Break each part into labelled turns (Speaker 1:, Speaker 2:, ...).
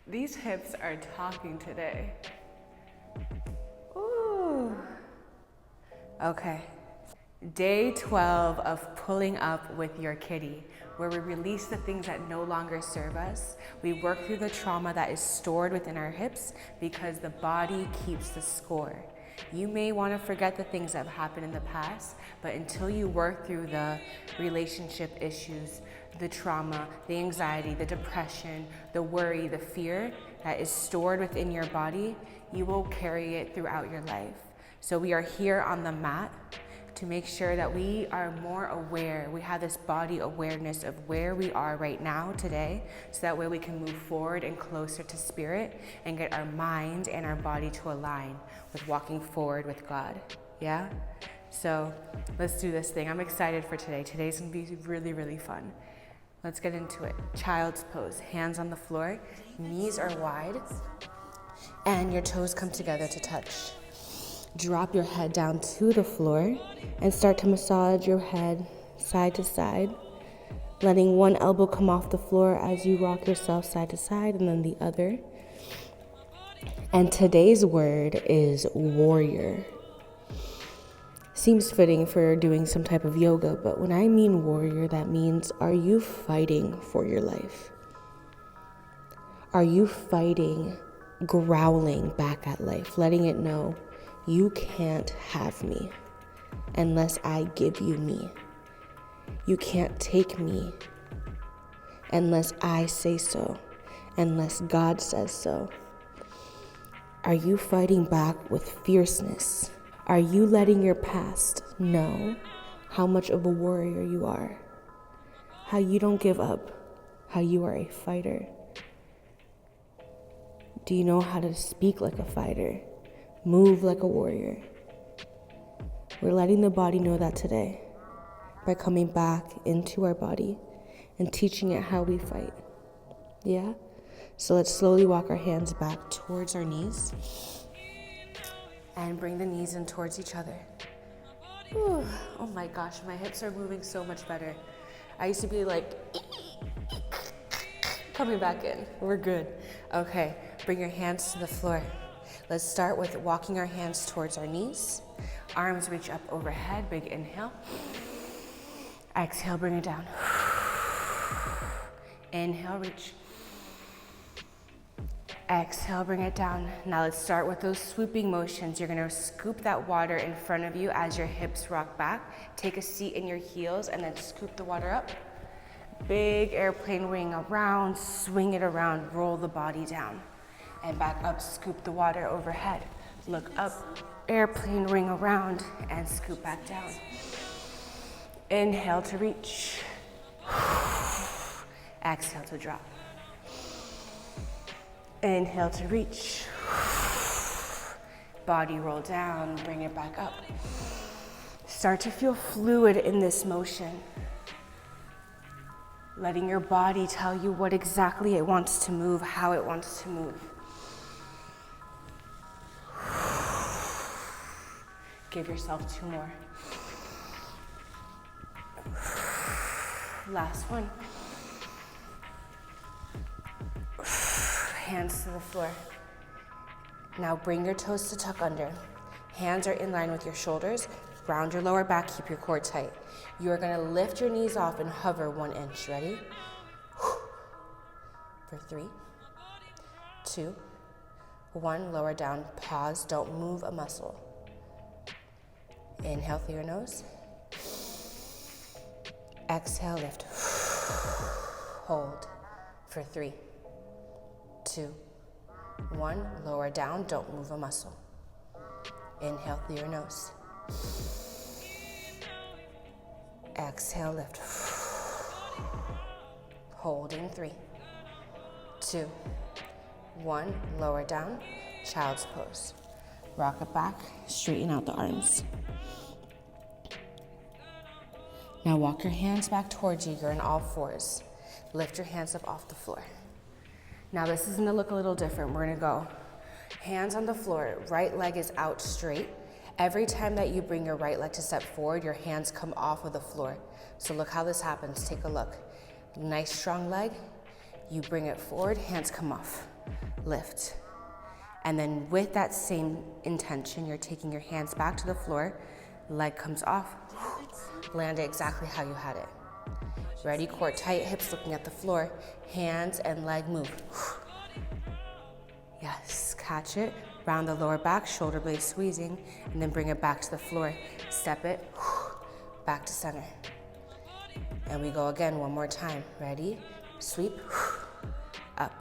Speaker 1: These hips are talking today. Ooh. Okay. Day 12 of pulling up with your kitty, where we release the things that no longer serve us. We work through the trauma that is stored within our hips because the body keeps the score. You may want to forget the things that have happened in the past, but until you work through the relationship issues, the trauma, the anxiety, the depression, the worry, the fear that is stored within your body, you will carry it throughout your life. So we are here on the mat to make sure that we are more aware. We have this body awareness of where we are right now today, so that way we can move forward and closer to spirit and get our mind and our body to align with walking forward with God. Yeah? So let's do this thing. I'm excited for today. Today's gonna be really, really fun. Let's get into it. Child's pose, hands on the floor, knees are wide, and your toes come together to touch. Drop your head down to the floor and start to massage your head side to side, letting one elbow come off the floor as you rock yourself side to side and then the other. And today's word is warrior. Seems fitting for doing some type of yoga, but when I mean warrior, that means, are you fighting for your life? Are you fighting, growling back at life, letting it know, you can't have me unless I give you me. You can't take me unless I say so, unless God says so. Are you fighting back with fierceness? Are you letting your past know how much of a warrior you are? How you don't give up, how you are a fighter? Do you know how to speak like a fighter? Move like a warrior. We're letting the body know that today by coming back into our body and teaching it how we fight. Yeah? So let's slowly walk our hands back towards our knees and bring the knees in towards each other. Whew. Oh my gosh, my hips are moving so much better. I used to be like, coming back in. We're good. Okay, bring your hands to the floor. Let's start with walking our hands towards our knees. Arms reach up overhead, big inhale. Exhale, bring it down. Inhale, reach. Exhale, bring it down. Now let's start with those swooping motions. You're gonna scoop that water in front of you as your hips rock back. Take a seat in your heels and then scoop the water up. Big airplane wing around, swing it around, roll the body down. And back up, scoop the water overhead. Look up, airplane ring around, and scoop back down. Inhale to reach. Exhale to drop. Inhale to reach. Body roll down, bring it back up. Start to feel fluid in this motion. Letting your body tell you what exactly it wants to move, how it wants to move. Give yourself 2 more. Last one. Hands to the floor. Now bring your toes to tuck under. Hands are in line with your shoulders. Round your lower back, keep your core tight. You are gonna lift your knees off and hover 1 inch. Ready? For 3, 2, 1. Lower down, pause, don't move a muscle. Inhale through your nose. Exhale, lift. Hold for 3, 2, 1. Lower down, don't move a muscle. Inhale through your nose. Exhale, lift. Holding 3, 2, 1. Lower down, child's pose. Rock it back, straighten out the arms. Now walk your hands back towards you. You're in all fours. Lift your hands up off the floor. Now this is gonna look a little different. We're gonna go hands on the floor, right leg is out straight. Every time that you bring your right leg to step forward, your hands come off of the floor. So look how this happens, take a look. Nice strong leg, you bring it forward, hands come off. lift. And then with that same intention, you're taking your hands back to the floor, leg comes off, land it exactly how you had it. Ready, core tight, hips looking at the floor, hands and leg move. Yes, catch it, round the lower back, shoulder blades squeezing, and then bring it back to the floor. Step it, back to center. And we go again one more time. Ready, sweep, up.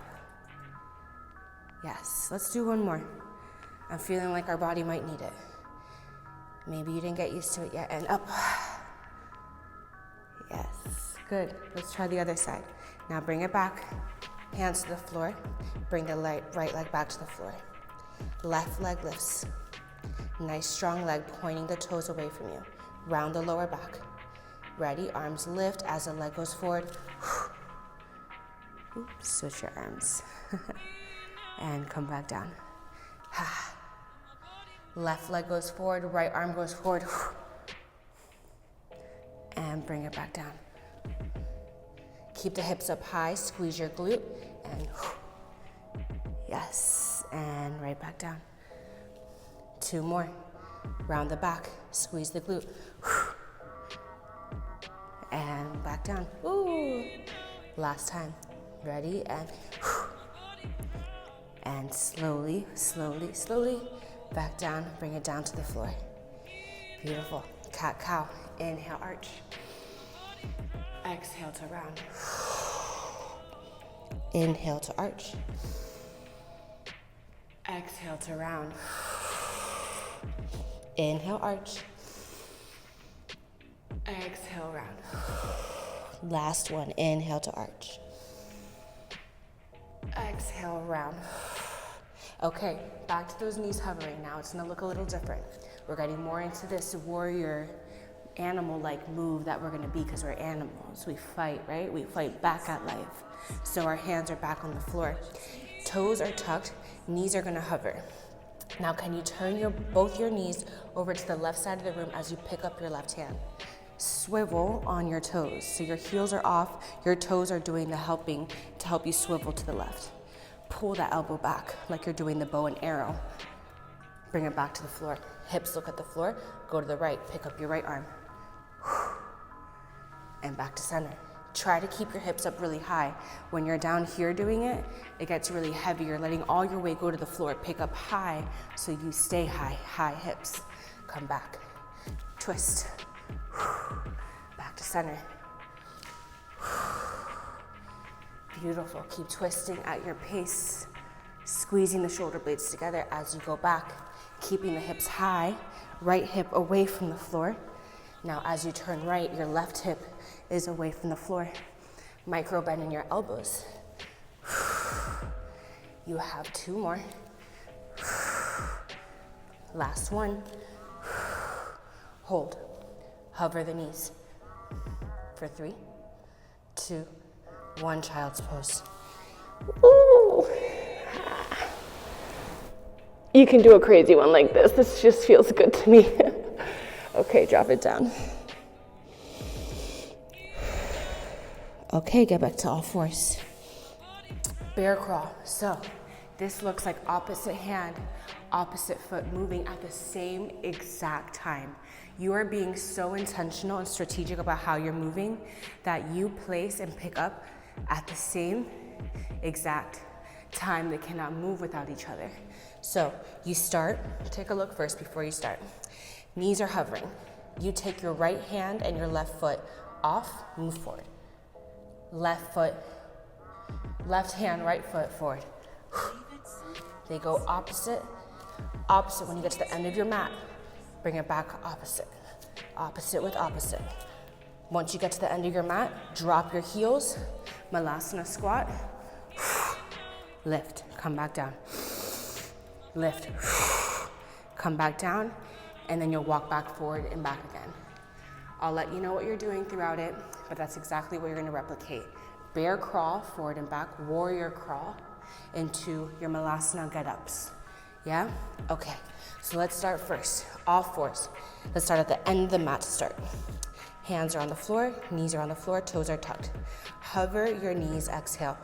Speaker 1: Yes, let's do one more. I'm feeling like our body might need it. Maybe you didn't get used to it yet, and up. Yes, good. Let's try the other side. Now bring it back, hands to the floor. Bring the right leg back to the floor. Left leg lifts. Nice strong leg, pointing the toes away from you. Round the lower back. Ready, arms lift as the leg goes forward. Oops, switch your arms. And come back down. Left leg goes forward, right arm goes forward. And bring it back down. Keep the hips up high, squeeze your glute, and yes, and right back down. 2 more. Round the back, squeeze the glute. And back down. Ooh. Last time. Ready, and slowly, slowly, slowly, back down, bring it down to the floor. Beautiful. Cat-cow. Inhale, arch. Exhale to round. Inhale to arch. Exhale to round. Inhale, arch. Exhale, round. Last one. Inhale to arch. Exhale, round. Okay, back to those knees hovering. Now it's gonna look a little different. We're getting more into this warrior animal-like move that we're gonna be, because we're animals. We fight, right? We fight back at life. So our hands are back on the floor. Toes are tucked, knees are gonna hover. Now can you turn both your knees over to the left side of the room as you pick up your left hand? Swivel on your toes. So your heels are off, your toes are doing the helping to help you swivel to the left. Pull that elbow back like you're doing the bow and arrow. Bring it back to the floor. Hips look at the floor, go to the right, pick up your right arm. And back to center. Try to keep your hips up really high. When you're down here doing it, it gets really heavy. You're letting all your weight go to the floor. Pick up high so you stay high, high hips. Come back, twist. Back to center. Beautiful, keep twisting at your pace. Squeezing the shoulder blades together as you go back. Keeping the hips high, right hip away from the floor. Now as you turn right, your left hip is away from the floor. Micro bend in your elbows. You have 2 more. Last one. Hold. Hover the knees. For 3, 2, 1, child's pose. Ooh. You can do a crazy one like this. This just feels good to me. Okay, drop it down. Okay, get back to all fours. Bear crawl. So this looks like opposite hand, opposite foot moving at the same exact time. You are being so intentional and strategic about how you're moving that you place and pick up at the same exact time. They cannot move without each other. So you start, take a look first before you start. Knees are hovering. You take your right hand and your left foot off, move forward. Left foot, left hand, right foot forward. They go opposite, opposite. When you get to the end of your mat, bring it back opposite. Opposite with opposite. Once you get to the end of your mat, drop your heels, Malasana squat, lift, come back down. Lift, come back down, and then you'll walk back forward and back again. I'll let you know what you're doing throughout it, but that's exactly what you're gonna replicate. Bear crawl, forward and back, warrior crawl into your Malasana get-ups. Yeah? Okay, so let's start first, all fours. Let's start at the end of the mat to start. Hands are on the floor, knees are on the floor, toes are tucked. Hover your knees, exhale.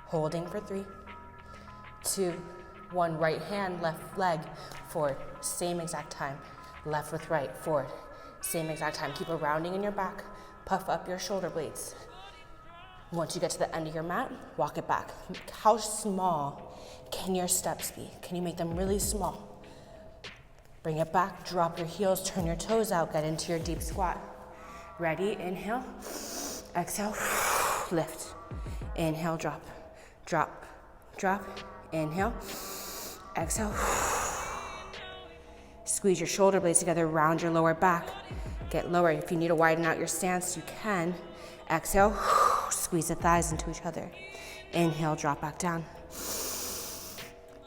Speaker 1: Holding for 3, 2, 1. Right hand, left leg, forward. Same exact time. Left with right, forward. Same exact time. Keep a rounding in your back. Puff up your shoulder blades. Once you get to the end of your mat, walk it back. How small can your steps be? Can you make them really small? Bring it back, drop your heels, turn your toes out, get into your deep squat. Ready? Inhale, exhale, lift. Inhale, drop, drop, drop. Inhale, exhale. Squeeze your shoulder blades together, round your lower back. Get lower. If you need to widen out your stance, you can. Exhale, squeeze the thighs into each other. Inhale, drop back down.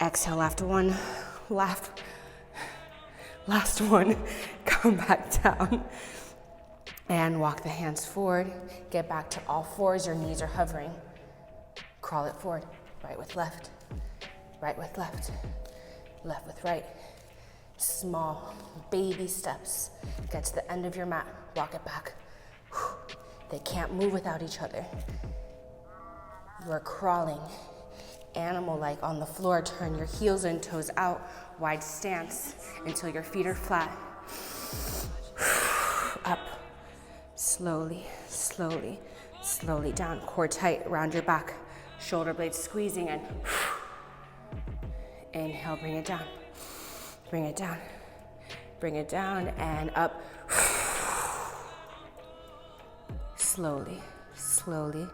Speaker 1: Exhale, last one. Last one. Come back down. And walk the hands forward. Get back to all fours. Your knees are hovering. Crawl it forward. Right with left. Right with left. Left with right. Small baby steps. Get to the end of your mat. Walk it back. They can't move without each other. You are crawling, animal-like on the floor. Turn your heels and toes out. Wide stance until your feet are flat. Up. Slowly, slowly, slowly down. Core tight, round your back. Shoulder blades squeezing in. Inhale, bring it down. Bring it down. Bring it down and up. Slowly, slowly,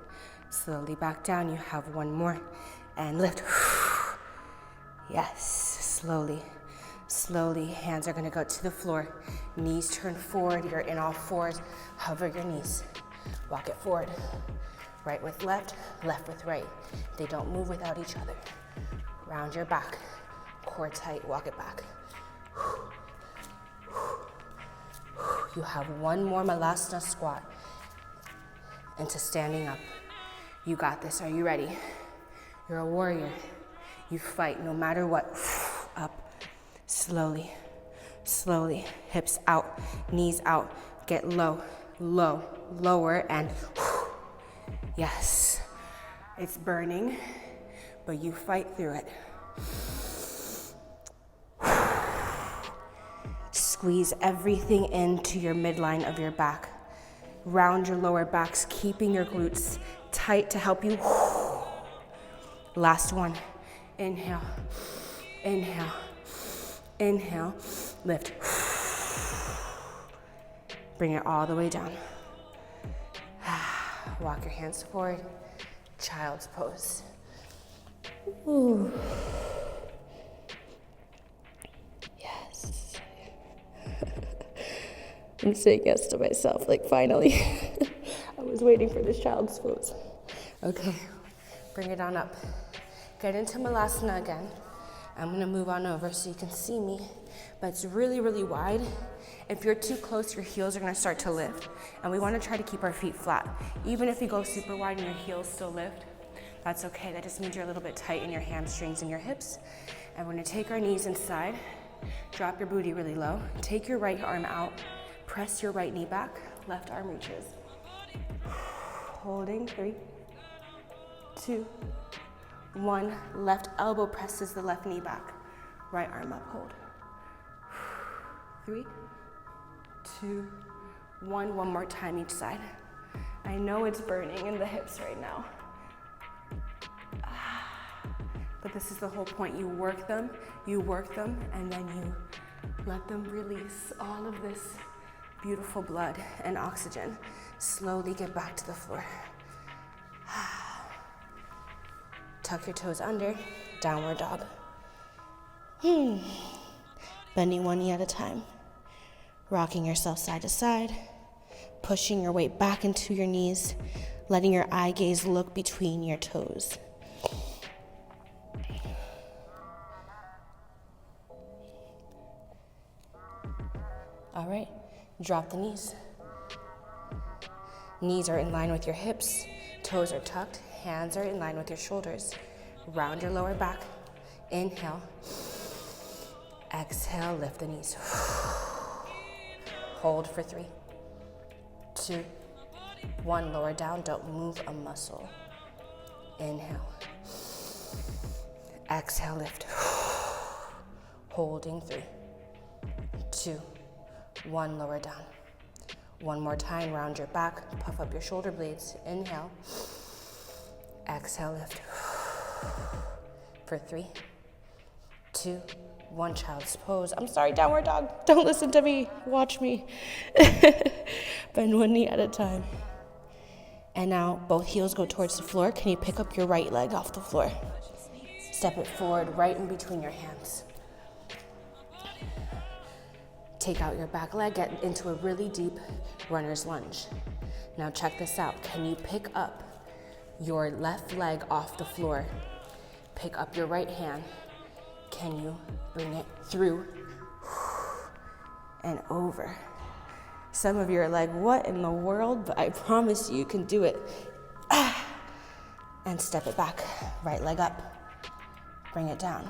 Speaker 1: slowly back down. You have one more. And lift. Yes, slowly, slowly. Hands are gonna go to the floor. Knees turn forward. You're in all fours. Hover your knees. Walk it forward. Right with left, left with right. They don't move without each other. Round your back. Core tight, walk it back. You have one more Malasana squat into standing up. You got this. Are you ready? You're a warrior. You fight no matter what. Up. Slowly. Slowly. Hips out. Knees out. Get low. Low. Lower and yes. It's burning, but you fight through it. Squeeze everything into your midline of your back. Round your lower backs, keeping your glutes tight to help you. Last one. Inhale, inhale, inhale, lift. Bring it all the way down. Walk your hands forward, child's pose. Ooh. Yes. I'm saying yes to myself, like finally. I was waiting for this child's pose. Okay, bring it on up. Get into Malasana again. I'm gonna move on over so you can see me, but it's really, really wide. If you're too close, your heels are gonna start to lift. And we wanna try to keep our feet flat. Even if you go super wide and your heels still lift, that's okay. That just means you're a little bit tight in your hamstrings and your hips. And we're gonna take our knees inside, drop your booty really low, take your right arm out, press your right knee back, left arm reaches. Holding, 3, 2, 1. Left elbow presses the left knee back, right arm up, hold. 3, 2, 1. One more time each side. I know it's burning in the hips right now. But this is the whole point. You work them, and then you let them release all of this beautiful blood and oxygen. Slowly get back to the floor. Tuck your toes under, downward dog. Bending one knee at a time. Rocking yourself side to side. Pushing your weight back into your knees. Letting your eye gaze look between your toes. All right, drop the knees. Knees are in line with your hips. Toes are tucked. Hands are in line with your shoulders. Round your lower back. Inhale. Exhale, lift the knees. Hold for 3, 2, 1. Lower down, don't move a muscle. Inhale. Exhale, lift. Holding 3, 2, 1, lower down. One more time, round your back, puff up your shoulder blades. Inhale. Exhale, lift. For 3, 2, 1, child's pose. I'm sorry, downward dog. Don't listen to me. Watch me. Bend one knee at a time. And now both heels go towards the floor. Can you pick up your right leg off the floor? Step it forward, right in between your hands. Take out your back leg, get into a really deep runner's lunge. Now check this out. Can you pick up your left leg off the floor? Pick up your right hand. Can you bring it through and over? Some of you are like, what in the world? But I promise you can do it. And step it back. Right leg up. Bring it down.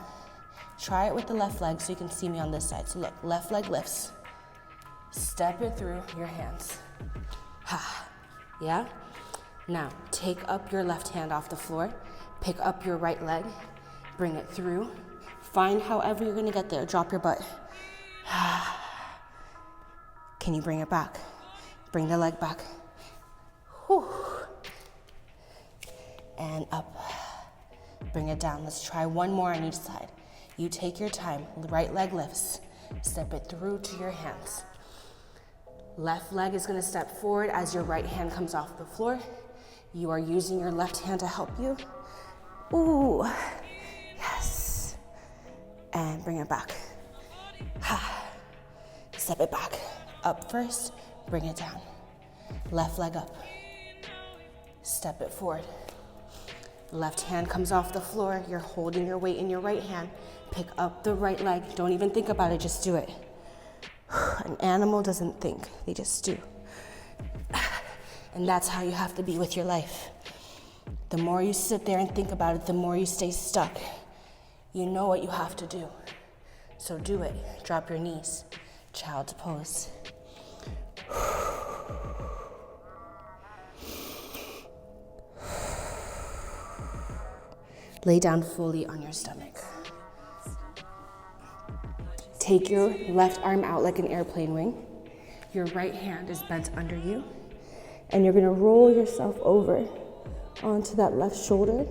Speaker 1: Try it with the left leg so you can see me on this side. So look, left leg lifts. Step it through your hands. Yeah? Now, take up your left hand off the floor. Pick up your right leg. Bring it through. Find however you're gonna get there. Drop your butt. Can you bring it back? Bring the leg back. Whew. And up. Bring it down. Let's try one more on each side. You take your time. Right leg lifts. Step it through to your hands. Left leg is going to step forward as your right hand comes off the floor. You are using your left hand to help you. Ooh, yes. And bring it back. Step it back. Up first, bring it down. Left leg up. Step it forward. Left hand comes off the floor. You're holding your weight in your right hand. Pick up the right leg. Don't even think about it, just do it. An animal doesn't think, they just do. And that's how you have to be with your life. The more you sit there and think about it, the more you stay stuck. You know what you have to do. So do it. Drop your knees. Child's pose. Lay down fully on your stomach. Take your left arm out like an airplane wing. Your right hand is bent under you. And you're gonna roll yourself over onto that left shoulder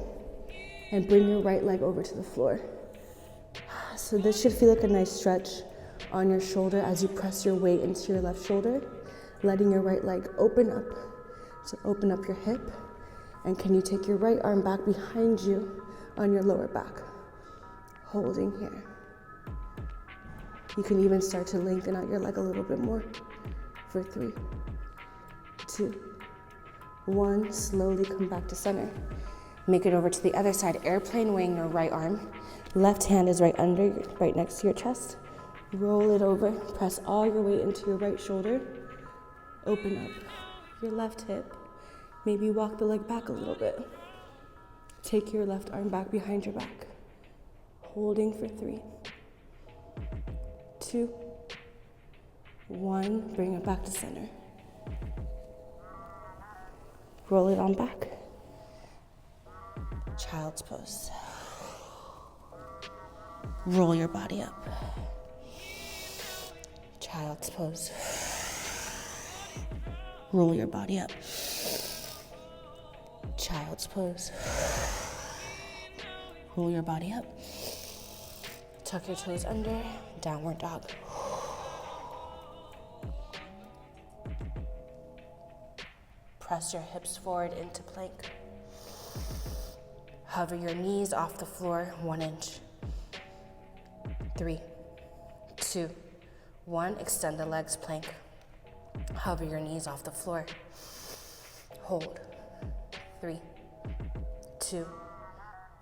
Speaker 1: and bring your right leg over to the floor. So this should feel like a nice stretch on your shoulder as you press your weight into your left shoulder, letting your right leg open up. So open up your hip. And can you take your right arm back behind you on your lower back? Holding here. You can even start to lengthen out your leg a little bit more. For 3, 2, 1. Slowly come back to center. Make it over to the other side. Airplane wing your right arm. Left hand is right next to your chest. Roll it over. Press all your weight into your right shoulder. Open up your left hip. Maybe walk the leg back a little bit. Take your left arm back behind your back. Holding for 3, 2, 1. Bring it back to center. Roll it on back. Child's pose. Roll your body up. Child's pose. Roll your body up. Child's pose. Roll your body up. Tuck your toes under. Downward dog. Press your hips forward into plank. Hover your knees off the floor 1 inch. 3, 2, 1. Extend the legs, plank. Hover your knees off the floor. Hold. 3, 2,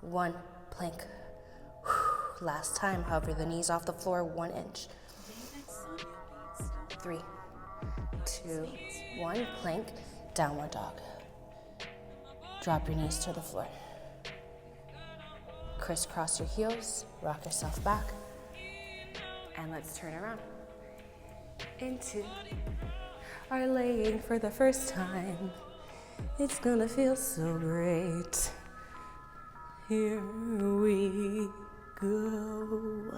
Speaker 1: 1. Plank. Last time, hover the knees off the floor 1 inch. 3, 2, 1. Plank. Downward dog. Drop your knees to the floor. Crisscross your heels. Rock yourself back. And let's turn around. Into our laying for the first time. It's gonna feel so great. Here we go.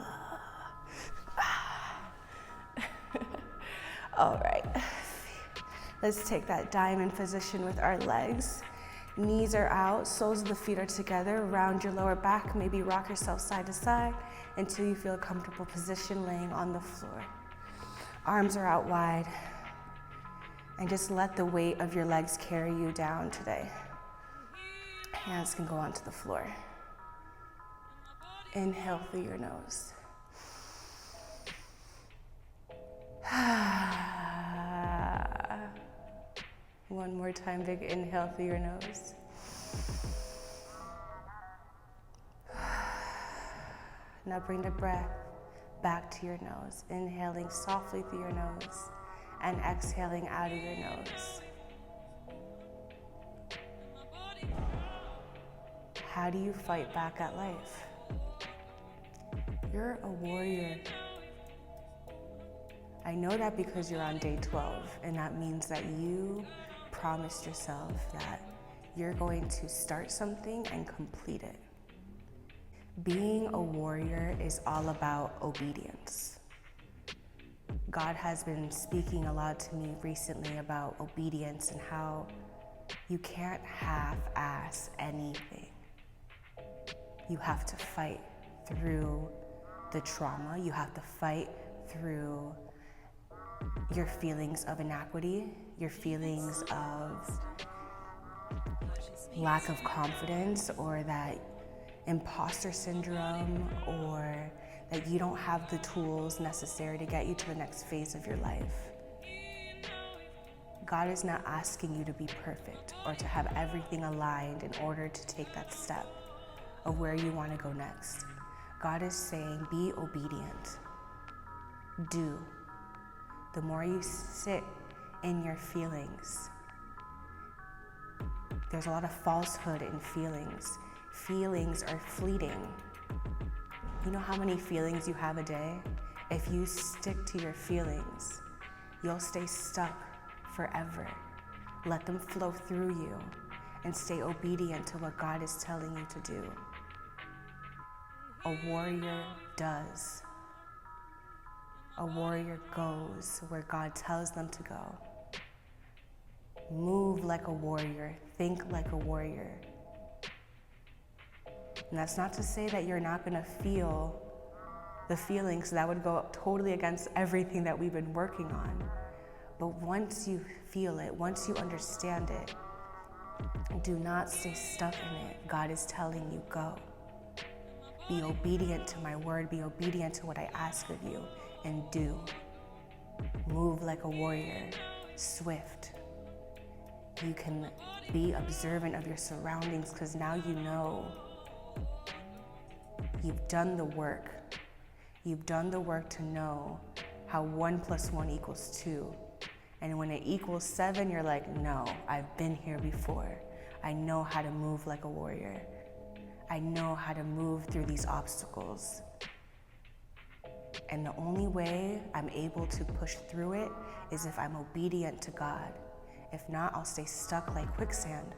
Speaker 1: All right. Let's take that diamond position with our legs. Knees are out, soles of the feet are together. Round your lower back, maybe rock yourself side to side until you feel a comfortable position laying on the floor. Arms are out wide. And just let the weight of your legs carry you down today. Hands can go onto the floor. Inhale through your nose. One more time, big inhale through your nose. Now bring the breath back to your nose, inhaling softly through your nose and exhaling out of your nose. How do you fight back at life? You're a warrior. I know that because you're on day 12, and that means that you promised yourself that you're going to start something and complete it. Being a warrior is all about obedience. God has been speaking a lot to me recently about obedience and how you can't half-ass anything. You have to fight through the trauma. You have to fight through your feelings of inequity, your feelings of lack of confidence, or that imposter syndrome, or that you don't have the tools necessary to get you to the next phase of your life. God is not asking you to be perfect or to have everything aligned in order to take that step of where you want to go next. God is saying, be obedient. Do. The more you sit in your feelings, there's a lot of falsehood in feelings. Feelings are fleeting. You know how many feelings you have a day? If you stick to your feelings, you'll stay stuck forever. Let them flow through you and stay obedient to what God is telling you to do. A warrior does. A warrior goes where God tells them to go. Move like a warrior. Think like a warrior. And that's not to say that you're not going to feel the feelings. That would go totally against everything that we've been working on. But once you feel it, once you understand it, do not stay stuck in it. God is telling you, go. Be obedient to my word. Be obedient to what I ask of you, and do. Move like a warrior, swift. You can be observant of your surroundings because now you know. You've done the work. You've done the work to know how 1 + 1 = 2. And when it equals 7, you're like, no, I've been here before. I know how to move like a warrior. I know how to move through these obstacles. And the only way I'm able to push through it is if I'm obedient to God. If not, I'll stay stuck like quicksand.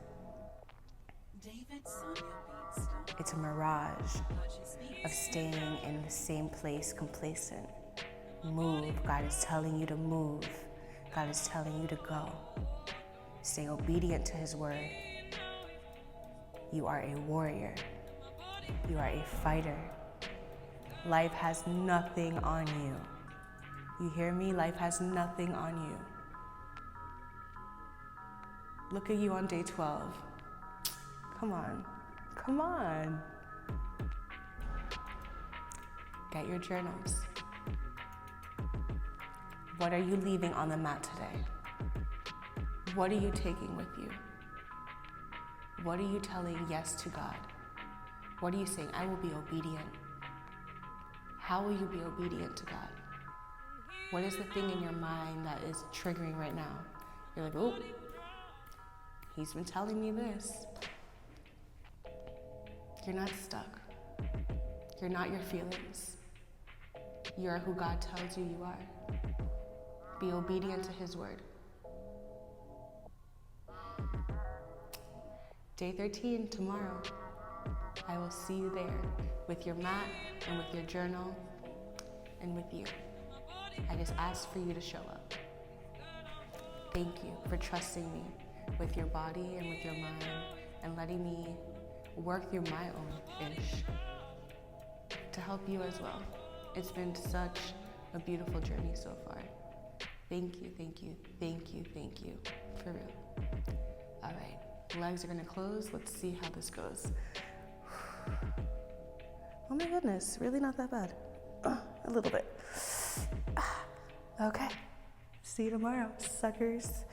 Speaker 1: It's a mirage of staying in the same place, complacent. Move. God is telling you to move. God is telling you to go. Stay obedient to His word. You are a warrior. You are a fighter. Life has nothing on you. You hear me? Life has nothing on you. Look at you on day 12. Come on. Come on. Get your journals. What are you leaving on the mat today? What are you taking with you? What are you telling yes to God? What are you saying? I will be obedient. How will you be obedient to God? What is the thing in your mind that is triggering right now? You're like, oh, He's been telling me this. You're not stuck. You're not your feelings. You're who God tells you you are. Be obedient to His word. Day 13, tomorrow. I will see you there with your mat and with your journal and with you. I just ask for you to show up. Thank you for trusting me with your body and with your mind and letting me work through my own ish to help you as well. It's been such a beautiful journey so far. Thank you, thank you, thank you, thank you, for real. All right, legs are gonna close. Let's see how this goes. Oh my goodness, really not that bad. A little bit. Okay, see you tomorrow, suckers.